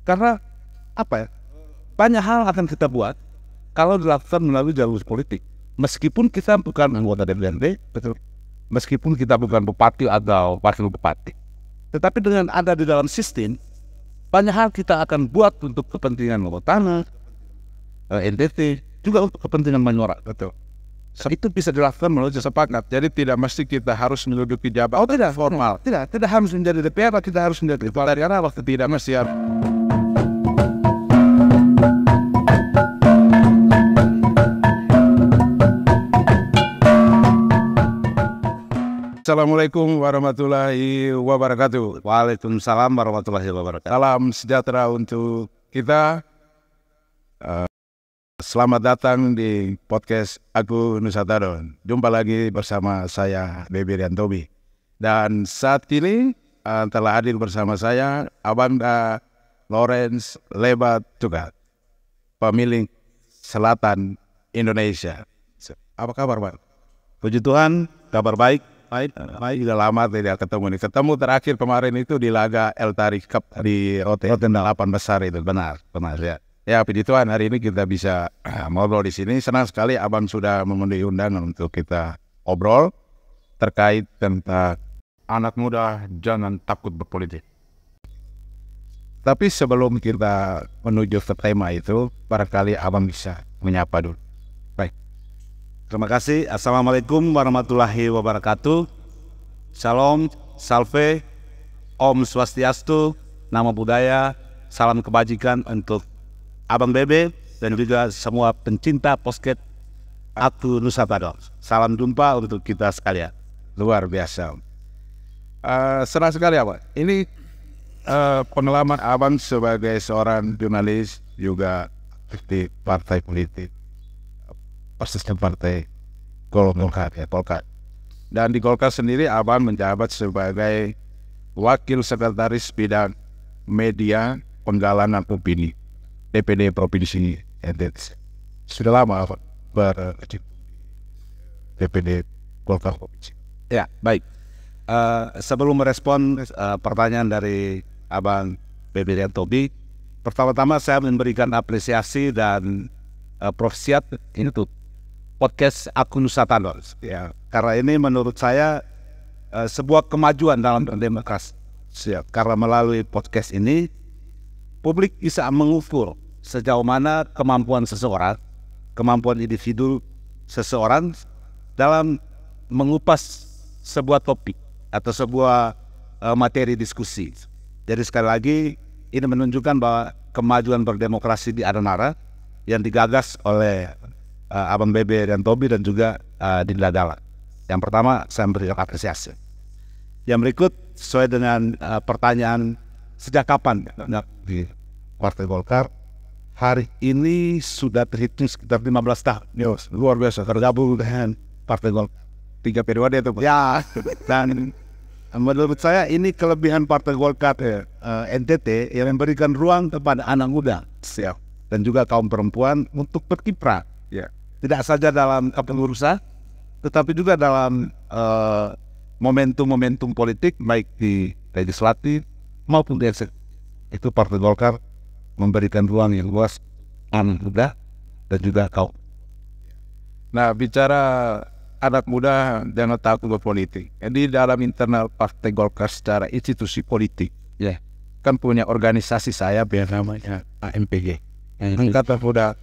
Karena apa ya? Banyak hal akan kita buat kalau dilakukan melalui jalur politik. Meskipun kita bukan anggota DPRD, betul. Meskipun kita bukan bupati atau wakil bupati, tetapi dengan ada di dalam sistem, banyak hal kita akan buat untuk kepentingan Tanah, NTT, juga untuk kepentingan Banyuwangi. Betul. Itu bisa dilakukan melalui Sepakat. Jadi tidak mesti kita harus menduduki jabatan. Oh tidak, formal. Tidak harus menjadi DPR, kita harus menjadi Dari arah waktu tidak mesti harus. Assalamualaikum warahmatullahi wabarakatuh. Waalaikumsalam warahmatullahi wabarakatuh. Salam sejahtera untuk kita. Selamat datang di podcast Aku Nusantara. Jumpa lagi bersama saya Bebe Riantobi. Dan saat ini telah hadir bersama saya Abanda Lawrence Lebat juga, pemilik Selatan Indonesia. Apa kabar, Pak? Puji Tuhan, kabar baik. Baik, sudah lama tidak ketemu nih. Ketemu terakhir kemarin itu di laga El Tarik Cup di Rotterdam 8 besar itu. Benar ya. Ya, puji Tuhan hari ini kita bisa ngobrol di sini. Senang sekali Abang sudah memenuhi undangan untuk kita ngobrol terkait tentang anak muda jangan takut berpolitik. Tapi sebelum kita menuju ke tema itu, barangkali Abang bisa menyapa dulu. Baik. Terima kasih. Assalamualaikum warahmatullahi wabarakatuh. Shalom, salve, Om Swastiastu, nama budaya, salam kebajikan untuk Abang Bebe dan juga semua pencinta podcast Aku Nusantara. Salam jumpa untuk kita sekalian. Luar biasa. Senang sekali Abang. Ini pengalaman Abang sebagai seorang jurnalis juga di partai politik. Persisnya partai Golkar. Dan di Golkar sendiri Abang menjabat sebagai wakil sekretaris bidang media penggalanan opini DPD Provinsi NTT. Sudah lama Abang DPD Golkar Provinsi. Ya, baik. Sebelum merespon pertanyaan dari Abang Bebe Riantobi, pertama-tama saya memberikan apresiasi dan profesiat ini tuh podcast Aku Nusantara. Ya, karena ini menurut saya sebuah kemajuan dalam berdemokrasi. Karena melalui podcast ini publik bisa mengukur sejauh mana kemampuan seseorang, kemampuan individu seseorang dalam mengupas sebuah topik atau sebuah materi diskusi. Jadi sekali lagi ini menunjukkan bahwa kemajuan berdemokrasi di Adanara yang digagas oleh Abang Bebe Riantobi dan juga Dinda Dalla. Yang pertama saya memberikan apresiasi. Yang berikut sesuai dengan pertanyaan sejak kapan di Partai Golkar, hari ini sudah terhitung sekitar 15 tahun. Yes, luar biasa tergabung dengan Partai Golkar. 3 periode itu. Ya, dan menurut saya ini kelebihan Partai Golkar NTT yang memberikan ruang kepada anak muda dan juga kaum perempuan untuk berkiprah. Ya. Tidak saja dalam kepengurusan, tetapi juga dalam momentum-momentum politik baik di legislatif maupun di eksekutif. Itu Partai Golkar memberikan ruang yang luas anak muda dan juga kaum. Nah, bicara anak muda jangan takut berpolitik. Jadi dalam internal Partai Golkar secara institusi politik, kan punya organisasi saya yang namanya AMPG, Angkatan Muda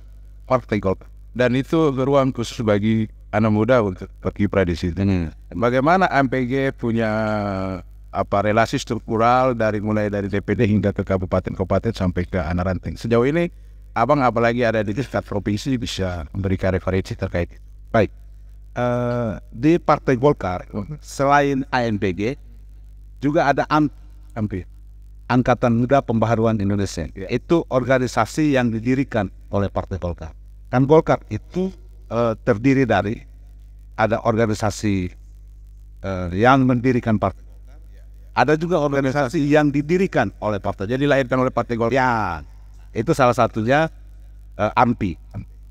Partai Golkar. Dan itu ruang khusus bagi anak muda untuk berkiprah di situ. Bagaimana AMPG punya relasi struktural mulai dari DPD hingga ke kabupaten-kabupaten sampai ke anak ranting. Sejauh ini Abang apalagi ada di tingkat provinsi bisa memberikan referensi terkait itu. Baik. Di Partai Golkar selain AMPG juga ada AMPI, Angkatan Muda Pembaharuan Indonesia. Itu organisasi yang didirikan oleh Partai Golkar. Kan Golkar itu terdiri dari ada organisasi yang mendirikan partai. Ada juga organisasi yang didirikan oleh partai. Jadi dilahirkan oleh Partai Golkar. Ya, itu salah satunya AMPI,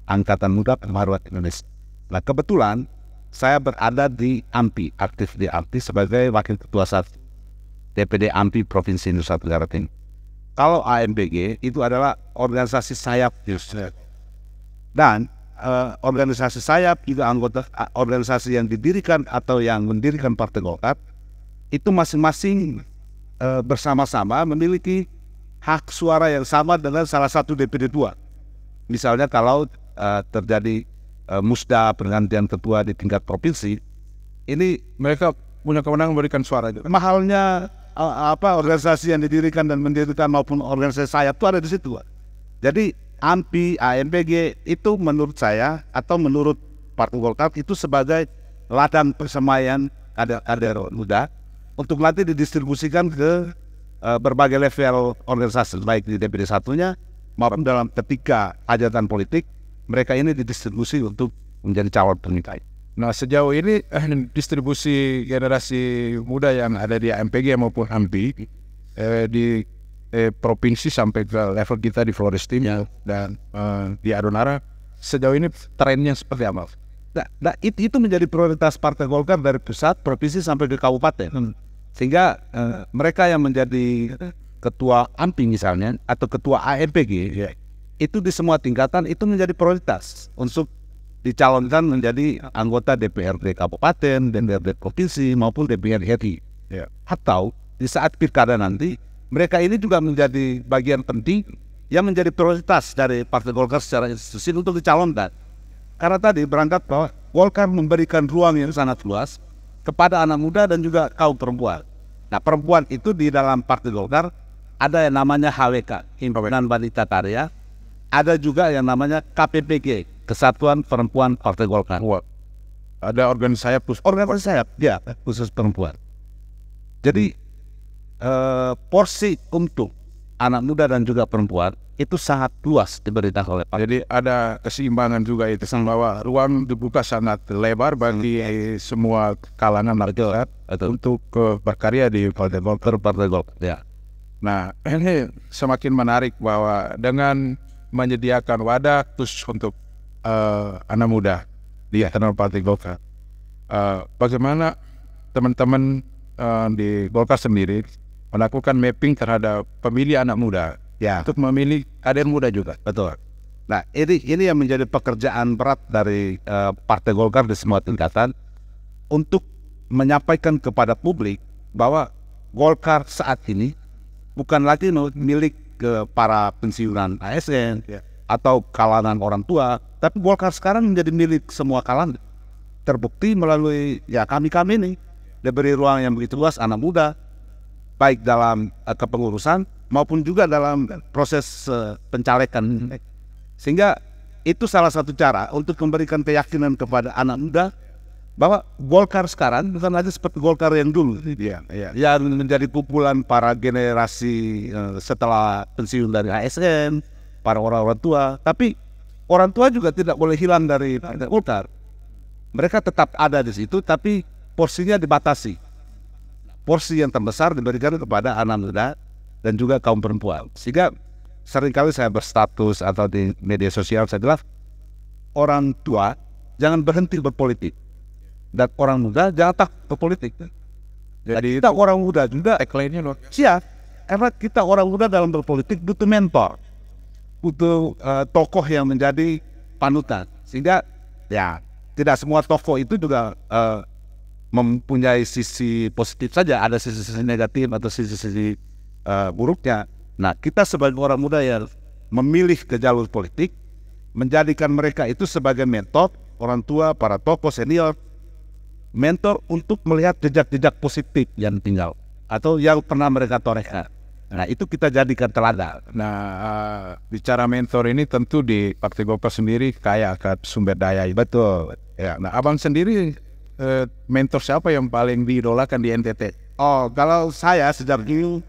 Angkatan Muda Pembaharuan Indonesia. Nah, kebetulan saya berada di AMPI, aktif di AMPI sebagai Wakil Ketua 1 DPD AMPI Provinsi Nusa Tenggara Timur. kalau AMPG itu adalah organisasi sayap justru. Dan organisasi sayap juga anggota organisasi yang didirikan atau yang mendirikan Partai Golkar itu masing-masing bersama-sama memiliki hak suara yang sama dengan salah satu DPD 2. Misalnya kalau terjadi musda pergantian ketua di tingkat provinsi, ini Mereka punya kewenangan memberikan suara itu. mahalnya organisasi yang didirikan dan mendirikan maupun organisasi sayap itu ada di situ. Jadi AMPI, AMPG itu menurut saya atau menurut Partai Golkar itu sebagai ladang persemaian kader muda untuk nanti didistribusikan ke berbagai level organisasi, baik di DPD satunya maupun dalam ketika hajatan politik mereka ini didistribusi untuk menjadi calon pemimpin. Nah, sejauh ini distribusi generasi muda yang ada di AMPG maupun AMPI di provinsi sampai ke level kita di Flores Timur dan di Adonara, sejauh ini trennya seperti apa? Nah, itu menjadi prioritas Partai Golkar dari pusat, provinsi sampai ke kabupaten. Sehingga mereka yang menjadi ketua AMPI misalnya atau ketua AMPG itu di semua tingkatan itu menjadi prioritas untuk dicalonkan menjadi anggota DPRD kabupaten, DPRD provinsi maupun DPR RI. Atau di saat pilkada nanti mereka ini juga menjadi bagian penting yang menjadi prioritas dari Partai Golkar secara institusi untuk dicalonkan. Karena tadi berangkat bahwa Golkar memberikan ruang yang sangat luas kepada anak muda dan juga kaum perempuan. Nah, perempuan itu di dalam Partai Golkar ada yang namanya HWK, Himpunan Wanita Karya, ada juga yang namanya KPPG, Kesatuan Perempuan Partai Golkar. Ada organisasi sayap, ya, khusus perempuan. Jadi porsi untuk anak muda dan juga perempuan itu sangat luas diberikan oleh Pak. Jadi ada keseimbangan juga itu, bahwa ruang dibuka sangat lebar bagi semua kalangan masyarakat untuk berkarya di Partai Golkar. Ya. Nah, ini semakin menarik bahwa dengan menyediakan wadah khusus untuk anak muda di internal Partai Golkar, bagaimana teman-teman di Golkar sendiri melakukan mapping terhadap pemilih anak muda untuk memilih kader muda juga. Betul. Nah, ini yang menjadi pekerjaan berat dari Partai Golkar di semua tingkatan untuk menyampaikan kepada publik bahwa Golkar saat ini bukan lagi milik ke para pensiunan ASN atau kalangan orang tua, tapi Golkar sekarang menjadi milik semua kalangan. Terbukti melalui kami ini diberi ruang yang begitu luas anak muda, baik dalam kepengurusan maupun juga dalam proses pencalekan. Sehingga itu salah satu cara untuk memberikan keyakinan kepada anak muda bahwa Golkar sekarang bukan lagi seperti Golkar yang dulu, yang menjadi kumpulan para generasi setelah pensiun dari ASN, para orang-orang tua. Tapi orang tua juga tidak boleh hilang dari Golkar. Mereka tetap ada di situ, tapi porsinya dibatasi. Porsi yang terbesar diberikan kepada anak muda dan juga kaum perempuan. Sehingga seringkali saya berstatus atau di media sosial saya bilang, orang tua jangan berhenti berpolitik dan orang muda jangan takut berpolitik. Jadi kita orang muda juga tagline-nya loh. Siap, karena kita orang muda dalam berpolitik butuh mentor, butuh tokoh yang menjadi panutan. Sehingga tidak semua tokoh itu juga mempunyai sisi positif saja, ada sisi-sisi negatif atau sisi-sisi buruknya. Nah, kita sebagai orang muda yang memilih ke jalur politik, menjadikan mereka itu sebagai mentor, orang tua, para tokoh senior, mentor untuk melihat jejak-jejak positif yang tinggal atau yang pernah mereka torehkan. Nah, itu kita jadikan teladan. Nah, bicara mentor ini tentu di Partai Golkar sendiri kaya akan sumber daya. Betul. Ya, nah, abang sendiri mentor siapa yang paling diidolakan di NTT? Oh, kalau saya sejak dulu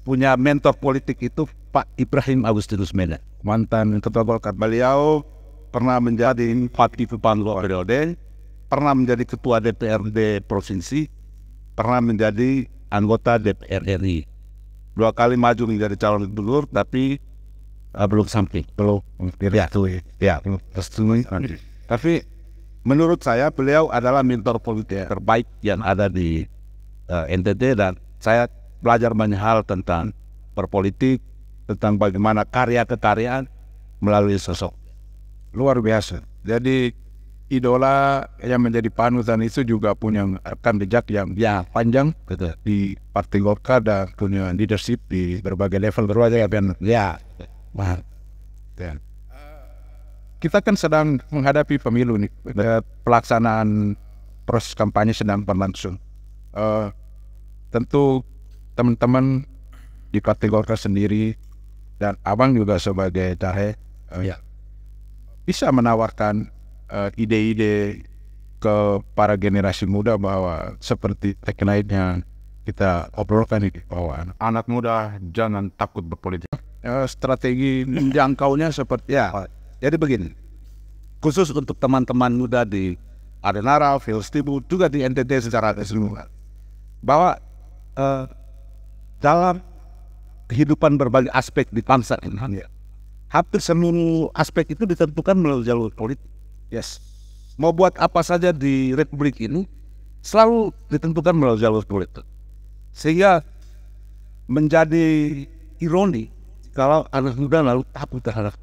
punya mentor politik itu Pak Ibrahim Agustinus Medan, mantan ketua Golkar. Beliau pernah menjadi Bupati Panglo periode, pernah menjadi ketua DPRD provinsi, pernah menjadi anggota DPR RI. 2 kali maju menjadi calon gubernur, tapi belum sampai, belum tersetujui. Tapi menurut saya beliau adalah mentor politik terbaik yang ada di NTT, dan saya belajar banyak hal tentang berpolitik, tentang bagaimana karya kekaryaan melalui sosok. Luar biasa. Jadi idola yang menjadi panutan itu juga punya rekam jejak yang panjang, Betul. di Partai Golkar dan punya leadership di berbagai level berbagai Ya. ya. Kita kan sedang menghadapi pemilu nih, pelaksanaan proses kampanye sedang berlangsung. Tentu teman-teman di Partai Golkar sendiri dan abang juga sebagai cahe bisa menawarkan ide-ide ke para generasi muda bahwa seperti tagline yang kita obrolkan ini, bahwa anak muda jangan takut berpolitik. Strategi menjangkaunya seperti Jadi begini, khusus untuk teman-teman muda di Adenara, Filstibu, juga di NTT secara keseluruhan, bahwa dalam kehidupan berbagai aspek di bangsa ini, hampir seluruh aspek itu ditentukan melalui jalur politik. yes, Mau buat apa saja di Republik ini selalu ditentukan melalui jalur politik. Sehingga menjadi ironi kalau anak muda lalu takut terhadap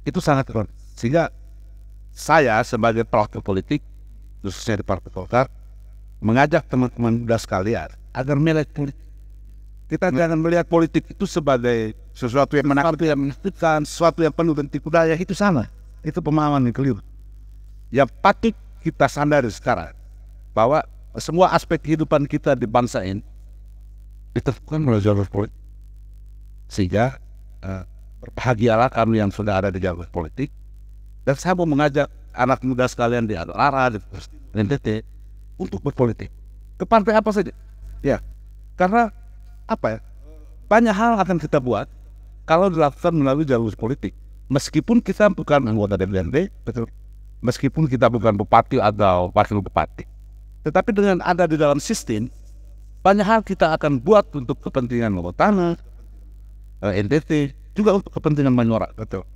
itu, sangat ironi. Sehingga saya sebagai pelaku politik, khususnya di Partai Golkar, mengajak teman-teman muda sekalian agar melihat politik. Kita jangan melihat politik itu sebagai sesuatu yang menakutkan, sesuatu yang penuh dengan tipu daya. Itu salah. Itu pemahaman yang keliru. Yang patut kita sadari sekarang, bahwa semua aspek kehidupan kita di bangsa ini ditentukan melalui jalur politik. Sehingga berbahagialah kami yang sudah ada di jalur politik. Dan saya mau mengajak anak muda sekalian di Adenara, di NTT untuk berpolitik. Ke partai apa saja. Ya, karena banyak hal akan kita buat kalau dilakukan melalui jalur politik. Meskipun kita bukan anggota DPRD, betul. Meskipun kita bukan bupati atau wakil bupati, tetapi dengan ada di dalam sistem, banyak hal kita akan buat untuk kepentingan Tanah, NTT, juga untuk kepentingan Manyora. betul.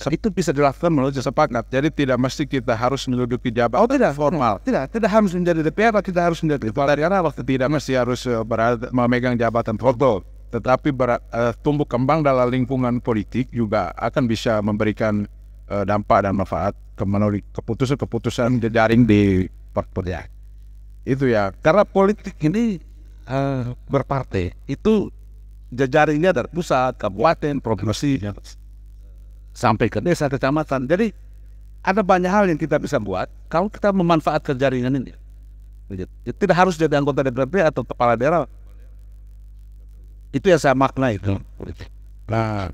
Itu bisa dilakukan melalui Sepakat. Jadi tidak mesti kita harus menduduki jabatan tidak formal. Tidak harus menjadi DPR, tidak harus menjadi Dari waktu tidak mesti harus memegang jabatan formal. Tetapi tumbuh kembang dalam lingkungan politik juga akan bisa memberikan dampak dan manfaat melalui keputusan-keputusan jejaring di partai. Itu ya. Karena politik ini berpartai itu jejaringnya dari pusat, kabupaten, provinsi, sampai ke desa, kecamatan. Jadi ada banyak hal yang kita bisa buat kalau kita memanfaatkan jaringan ini. Tidak harus jadi anggota DPRD atau kepala daerah. Itu yang saya maknai itu. Nah,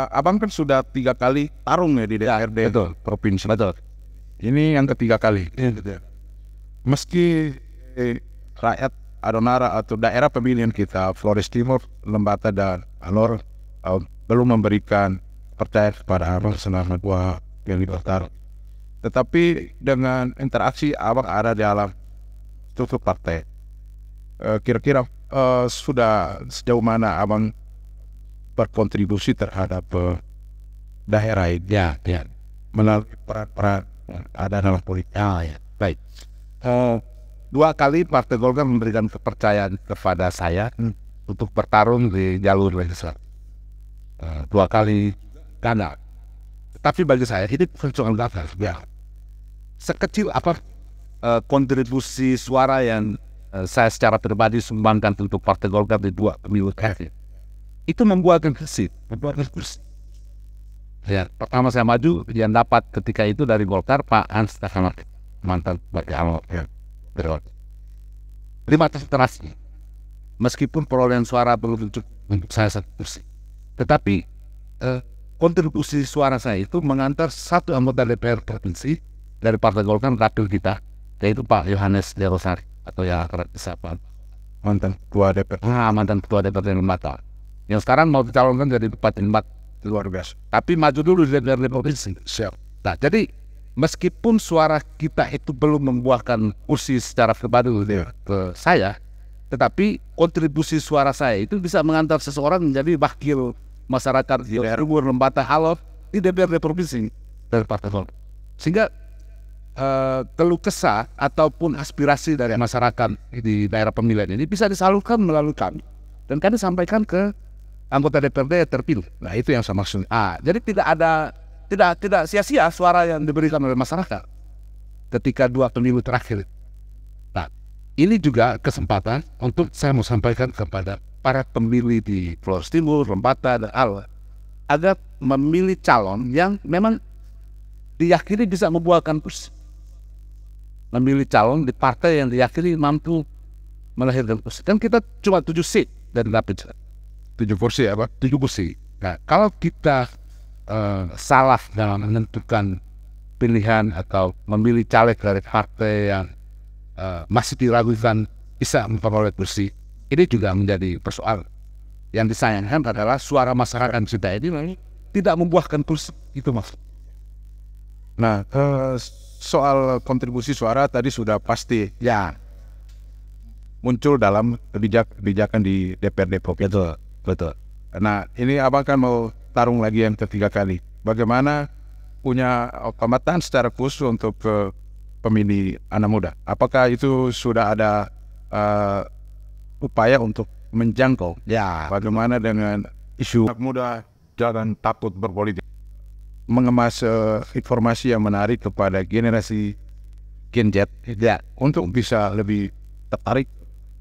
abang kan sudah 3 kali tarung ya di DPRD provinsi. Betul. Ini yang ketiga kali. Meski rakyat Adonara atau daerah pemilihan kita, Flores Timur, Lembata dan Alor, belum memberikan percaya kepada abang selama 2 kali bertarung. Tetapi dengan interaksi abang ada di dalam struktur partai, kira-kira sudah sejauh mana abang berkontribusi terhadap daerah ini melalui peran-peran ada dalam politik? Baik. 2 kali Partai Golkar memberikan kepercayaan kepada saya untuk bertarung di jalur legislatif. 2 kali gagal. Tapi bagi saya ini bukan soal gagal. Sekecil apa kontribusi suara yang saya secara pribadi sumbangkan untuk Partai Golkar di 2 pemilu terakhir, itu membuahkan kursi. Ya, pertama saya maju, yang dapat ketika itu dari Golkar Pak Hans Takamar, mantan Bupati Alor. 5 tahun terakhir, meskipun perolehan suara belum cukup untuk saya 1 kursi, tetapi kontribusi suara saya itu mengantar 1 anggota DPR provinsi dari Partai Golkar, wakil kita, yaitu Pak Yohanes De Rosari, atau yang akrab disapa mantan ketua DPR. Mantan ketua DPR yang Lembata, yang sekarang mau dicalonkan jadi Bupati Lembata. Luar biasa. Tapi maju dulu di DPRD provinsi. Siap. Nah, jadi meskipun suara kita itu belum membuahkan kursi secara pribadi ke saya, tetapi kontribusi suara saya itu bisa mengantar seseorang menjadi wakil masyarakat di Timur, Lembata, Alor di DPRD provinsi dari Partai Golkar. Sehingga keluh kesah ataupun aspirasi dari masyarakat di daerah pemilihan ini bisa disalurkan melalui kami. dan kami sampaikan ke anggota DPRD terpilih. Nah itu yang saya maksud. Jadi tidak sia-sia suara yang diberikan oleh masyarakat ketika 2 pemilu terakhir. Nah ini juga kesempatan untuk saya mau sampaikan kepada para pemilih di Flores Timur, Rempata, dan Alwa agar memilih calon yang memang diyakini bisa membuahkan kursi. Memilih calon di partai yang diyakini mampu melahirkan kursi. Dan kita cuma 7 seat dan dapat 7 kursi apa? 7 kursi. Nah, kalau kita salah dalam menentukan pilihan atau memilih caleg dari partai yang masih diragukan bisa memperoleh kursi, ini juga menjadi persoalan. Yang disayangkan adalah suara masyarakat kita ini tidak membuahkan kursi. Itu maksud. Nah, soal kontribusi suara tadi sudah pasti ya muncul dalam kebijakan di DPRD Provinsi. Betul. Nah, ini abang kan mau tarung lagi yang ketiga kali. Bagaimana punya pemetaan secara khusus untuk pemilih anak muda? Apakah itu sudah ada upaya untuk menjangkau? Ya, bagaimana dengan isu anak muda jangan takut berpolitik? Mengemas informasi yang menarik kepada generasi Gen Z ya, untuk bisa lebih tertarik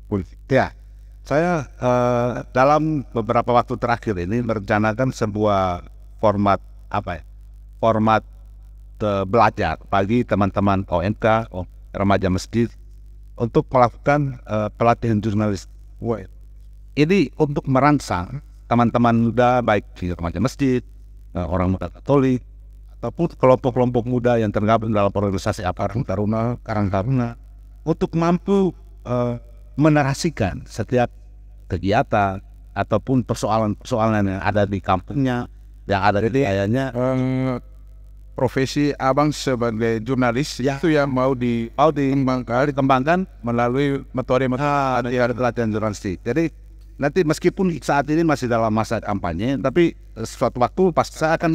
politik. Ya, saya dalam beberapa waktu terakhir ini merencanakan sebuah format format belajar bagi teman-teman OMK, remaja masjid, untuk melakukan pelatihan jurnalis. Ini untuk merangsang teman-teman muda baik di remaja masjid, orang muda Katolik, ataupun kelompok-kelompok muda yang tergabung dalam organisasi Taruna, Karang Taruna, untuk mampu menarasikan setiap kegiatan ataupun persoalan-persoalan yang ada di kampungnya, yang ada di kayaknya. Profesi abang sebagai jurnalis ya, itu yang mau dikembangkan melalui metode pelatihan jurnalistik. Jadi nanti meskipun saat ini masih dalam masa kampanye, tapi suatu waktu pasti saya akan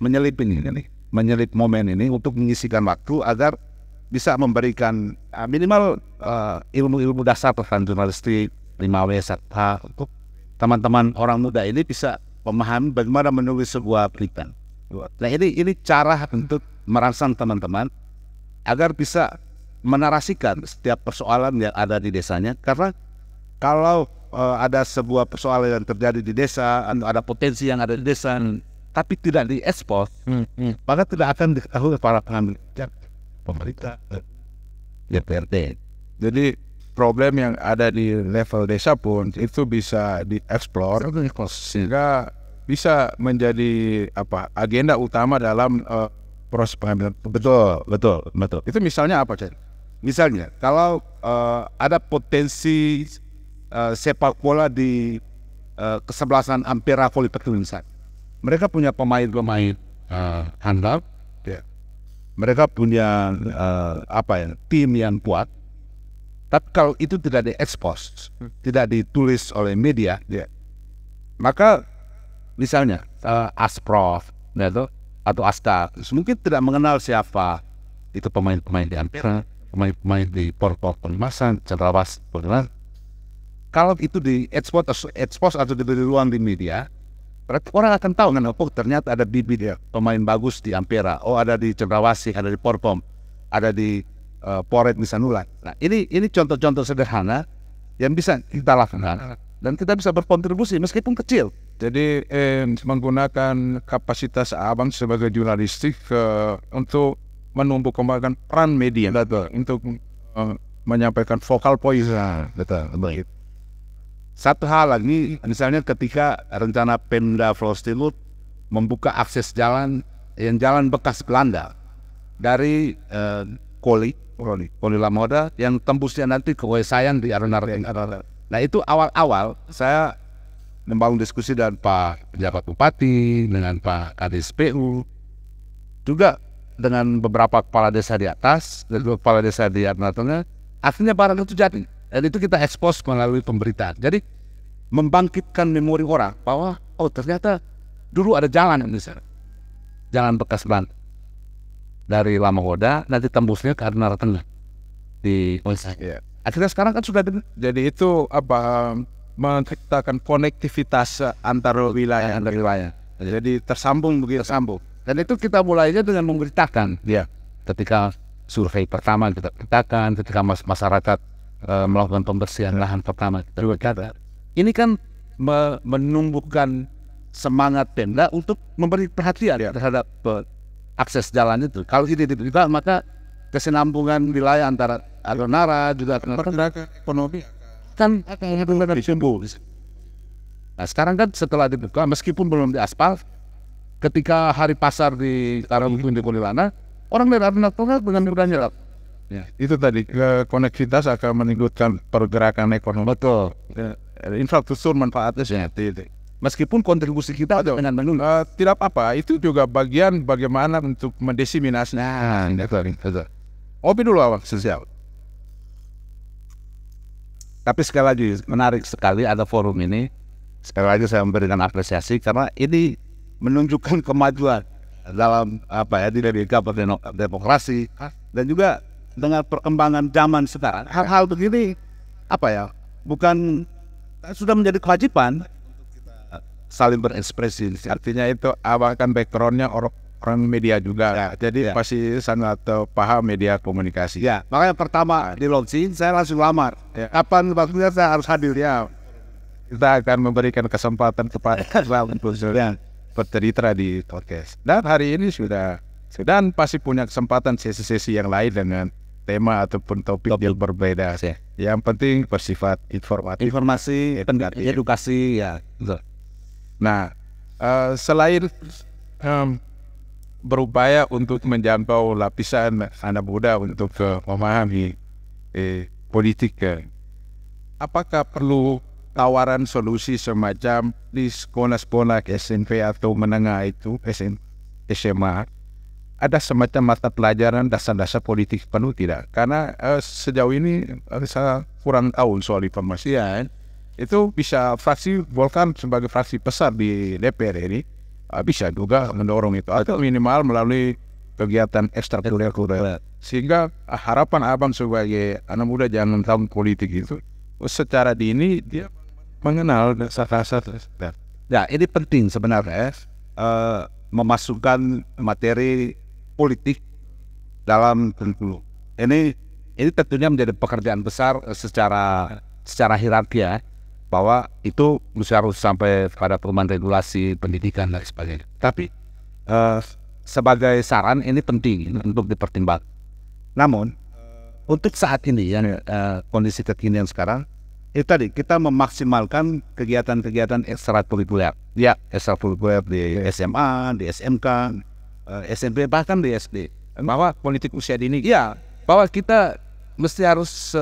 menyelip momen ini untuk mengisikan waktu agar bisa memberikan minimal ilmu-ilmu dasar tentang jurnalistik 5W serta untuk teman-teman orang muda ini bisa memahami bagaimana menulis sebuah berita. Nah ini cara untuk merangsang teman-teman agar bisa menarasikan setiap persoalan yang ada di desanya. Karena kalau ada sebuah persoalan yang terjadi di desa atau ada potensi yang ada di desa tapi tidak diekspos, maka tidak akan diketahui para pengambil kebijakan pemerintah, DPRD. Jadi problem yang ada di level desa pun itu bisa dieksplor sehingga bisa menjadi agenda utama dalam proses pengambilan. Betul. Itu misalnya apa, Cen? Misalnya kalau ada potensi sepak bola di kesebelasan Ampera Volley Petulisan, mereka punya pemain-pemain handal, ya. Mereka punya tim yang kuat. Tapi kalau itu tidak diekspos, tidak ditulis oleh media, ya, maka misalnya Asprof atau Asta mungkin tidak mengenal siapa itu pemain-pemain di Ampera, pemain-pemain di Porpor Penimasan, Cendrawasih. Kalau itu diekspos atau diberi ruang di media, berarti orang akan tahu kan, oh ternyata ada bibit pemain bagus di Ampera, oh ada di Cendrawasih, ada di Porpom, ada di Poret Misanulan. Nah ini contoh-contoh sederhana yang bisa kita lakukan dan kita bisa berkontribusi meskipun kecil. Jadi menggunakan kapasitas abang sebagai jurnalistik untuk menumbuh kembangkan peran media, betul, untuk menyampaikan vokal point. Betul. Satu hal lagi, misalnya ketika rencana Pemda Flores Timur membuka akses jalan bekas Belanda dari Koli Lamoda yang tembusnya nanti ke Wesayan di Aronar. Nah itu awal-awal saya membangun diskusi dengan Pak Pejabat Bupati, dengan Pak Kadis PU, juga dengan beberapa kepala desa di atas dan kepala desa di tengah. Akhirnya barang itu jadi, dan itu kita ekspos melalui pemberitaan. Jadi membangkitkan memori orang bahwa oh ternyata dulu ada jalan di sana, jalan bekas Belanda dari Lamagoda nanti tembusnya ke Tengah di Oisai. Akhirnya sekarang kan sudah jadi itu menciptakan konektivitas antar wilayah. Jadi tersambung begitu. Tersambung. Dan itu kita mulainya dengan memberitakan. Ya. Ketika survei pertama kita beritakan, ketika masyarakat melakukan pembersihan lahan pertama kita beritakan. Ini kan menumbuhkan semangat Pemda untuk memberi perhatian terhadap akses jalan itu. Kalau ini diberitakan, maka kesinambungan wilayah antara Adonara juga pergerakan ekonomi kan akan disembuh. Nah sekarang kan setelah dibuka, meskipun belum diaspal, ketika hari pasar di Karangutun di Kunilana, orang dari Adonara dengan mudahnya. Ya, itu tadi konektivitas akan meningkatkan pergerakan ekonomi. Betul. Ya, infrastruktur manfaatnya itu. Meskipun kontribusi kita dengan tidak apa-apa, itu juga bagian bagaimana untuk mendesiminasi. Nah, betul. Opi dulu awak sosial. Tapi sekali lagi menarik sekali ada forum ini. Sekali lagi saya memberikan apresiasi karena ini menunjukkan kemajuan dalam dinamika demokrasi dan juga dengan perkembangan zaman sekarang. Hal-hal begini bukan sudah menjadi kewajiban saling berekspresi. Artinya itu abang kan backgroundnya orang media juga, jadi pasti sangat paham media komunikasi. Ya, makanya pertama di launching saya langsung lamar. Kapan waktunya saya harus hadir ya. Kita akan memberikan kesempatan kepada yang bercerita di podcast. Dan hari ini sudah pasti punya kesempatan sesi-sesi yang lain dengan tema ataupun topik yang berbeda. Yang penting bersifat informasi, edukasi ya. Betul. Nah, selain berupaya untuk menjangkau lapisan anak muda untuk memahami politik, apakah perlu tawaran solusi semacam di sekolah-sekolah SMP atau menengah itu SMA ada semacam mata pelajaran dasar-dasar politik penuh tidak? Karena sejauh ini saya kurang tahu soal informasi itu bisa fraksi Golkar sebagai fraksi besar di DPR ini bisa juga mendorong itu atau minimal melalui kegiatan ekstrakurikuler sehingga harapan abang sebagai anak muda jangan tahu politik itu secara dini dia mengenal dasar-dasar. Ya ini penting sebenarnya memasukkan materi politik dalam kurikulum. Ini tentunya menjadi pekerjaan besar secara hierarki bahwa itu harus sampai pada perubahan regulasi pendidikan dan sebagainya. Tapi sebagai saran ini penting untuk dipertimbangkan. Namun untuk saat ini kondisi kekinian sekarang itu tadi kita memaksimalkan kegiatan-kegiatan ekstrakurikuler. Ya, ekstrakurikuler di SMA, di SMK, SMP bahkan di SD. Bahwa politik usia dini. Ya, bahwa kita mesti harus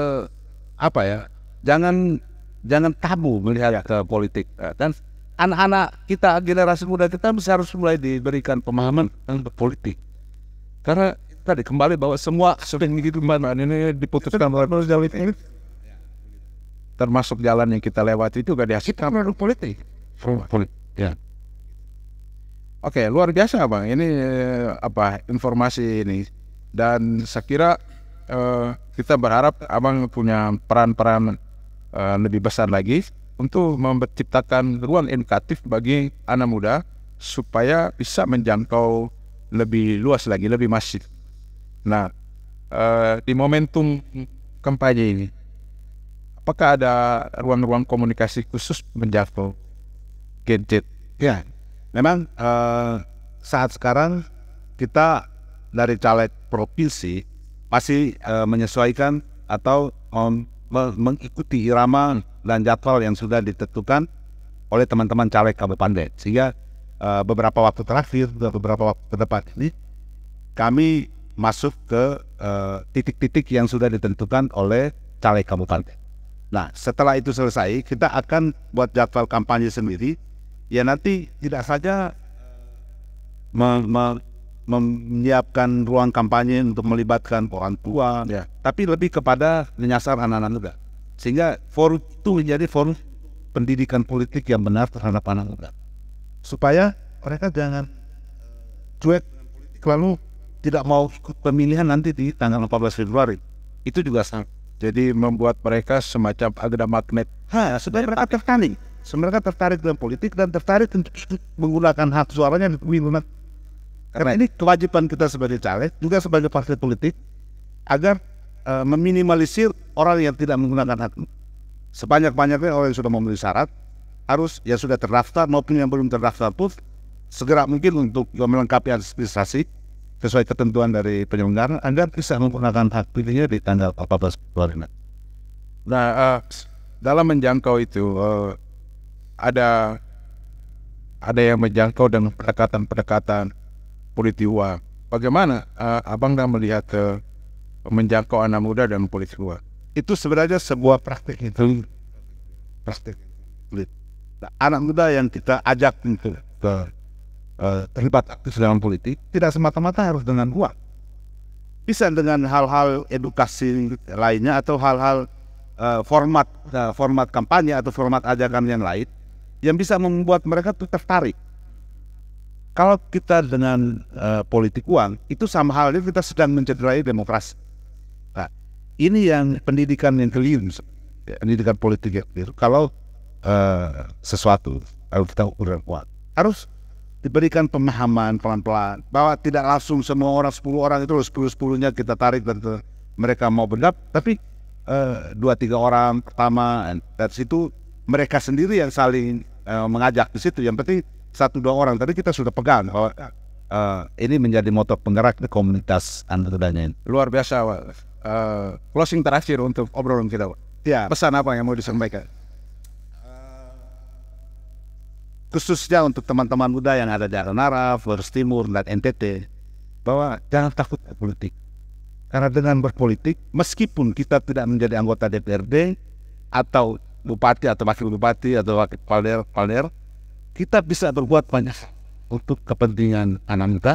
jangan tabu melihat ke politik dan anak-anak kita generasi muda kita harus mulai diberikan pemahaman tentang politik karena tadi kembali bahwa semua sering begitu ini diputuskan oleh jalan ini termasuk jalan yang kita lewati itu gak dihasilkan produk politik. Ya. Oke, luar biasa bang ini informasi ini dan saya kira kita berharap abang punya peran-peran lebih besar lagi untuk menciptakan ruang edukatif bagi anak muda supaya bisa menjangkau lebih luas lagi, lebih masif. Nah, di momentum kampanye ini, apakah ada ruang-ruang komunikasi khusus menjangkau gadget? Ya, memang saat sekarang kita dari caleg provinsi masih menyesuaikan atau mengikuti irama dan jadwal yang sudah ditentukan oleh teman-teman caleg kabupaten. Sehingga beberapa waktu terakhir, beberapa waktu ke depan ini kami masuk ke titik-titik yang sudah ditentukan oleh caleg kabupaten. Nah, setelah itu selesai, kita akan buat jadwal kampanye sendiri. Ya nanti tidak saja menyiapkan ruang kampanye untuk melibatkan orang tua, tapi lebih kepada menyasar anak-anak muda. Sehingga forum itu menjadi forum pendidikan politik yang benar terhadap anak muda. Supaya mereka jangan cuek lalu tidak mau ikut pemilihan nanti di tanggal 14 Februari. Itu juga Jadi membuat mereka semacam ada magnet. Sebenarnya mereka tertarik. Mereka tertarik dengan politik dan tertarik untuk menggunakan hak suaranya di pemilu. Karena ini kewajiban kita sebagai caleg, juga sebagai partai politik, agar meminimalisir orang yang tidak menggunakan hak. Sebanyak-banyaknya orang yang sudah memenuhi syarat, harus yang sudah terdaftar maupun yang belum terdaftar pun segera mungkin untuk melengkapi administrasi sesuai ketentuan dari penyelenggara agar bisa menggunakan hak pilihnya di tanggal 14 Februari. Nah, dalam menjangkau itu ada yang menjangkau dengan pendekatan politik uang. Bagaimana abang dah melihat menjangkau anak muda dan politik uang? Itu sebenarnya sebuah praktik itu. Nah, anak muda yang kita ajak untuk terlibat aktif dalam politik tidak semata-mata harus dengan uang. Bisa dengan hal-hal edukasi lainnya atau hal-hal format kampanye atau format ajakan yang lain yang bisa membuat mereka tuh tertarik. Kalau kita dengan politik uang, itu sama halnya kita sedang mencederai demokrasi. Nah, ini yang pendidikan yang keliru, pendidikan politik yang keliru. Kalau sesuatu kalau kita ukur uang, harus diberikan pemahaman pelan-pelan bahwa tidak langsung semua orang 10 orang itu 10-10-nya kita tarik dan mereka mau bergabung, tapi 2-3 orang pertama, dari situ mereka sendiri yang saling mengajak di situ. Yang penting 1-2 orang tadi kita sudah pegang bahwa ini menjadi motor penggerak di komunitas anak mudanya ini. Luar biasa, Pak. Closing terakhir untuk obrolan kita, Pak. Ya. Pesan apa yang mau disampaikan? Khususnya untuk teman-teman muda yang ada di Aranara, Flores Timur, dan NTT, bahwa jangan takut politik. Karena dengan berpolitik, meskipun kita tidak menjadi anggota DPRD atau bupati atau wakil bupati atau wakil palder, kita bisa berbuat banyak untuk kepentingan anak muda,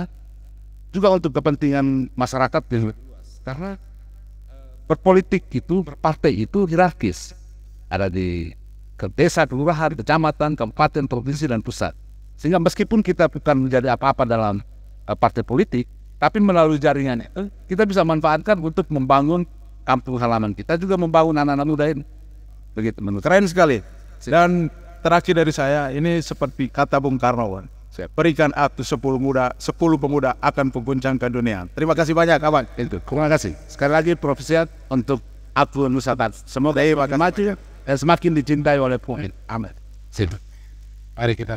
juga untuk kepentingan masyarakat yang luas. Karena berpolitik itu, berpartai itu hierarkis. Ada di desa, kelurahan, kecamatan, kabupaten, provinsi, dan pusat. Sehingga meskipun kita bukan menjadi apa-apa dalam partai politik, tapi melalui jaringan itu kita bisa manfaatkan untuk membangun kampung halaman kita, juga membangun anak-anak muda ini. Begitu menurut. Keren sekali. Dan terakhir dari saya, ini seperti kata Bung Karno, berikan aktu 10 pemuda akan mengguncangkan dunia. Terima kasih banyak, kawan. Itu. Terima kasih. Sekali lagi profesiat untuk aktu Nusantara. Semoga makin maju dan semakin dicintai oleh publik. Amin. Mari kita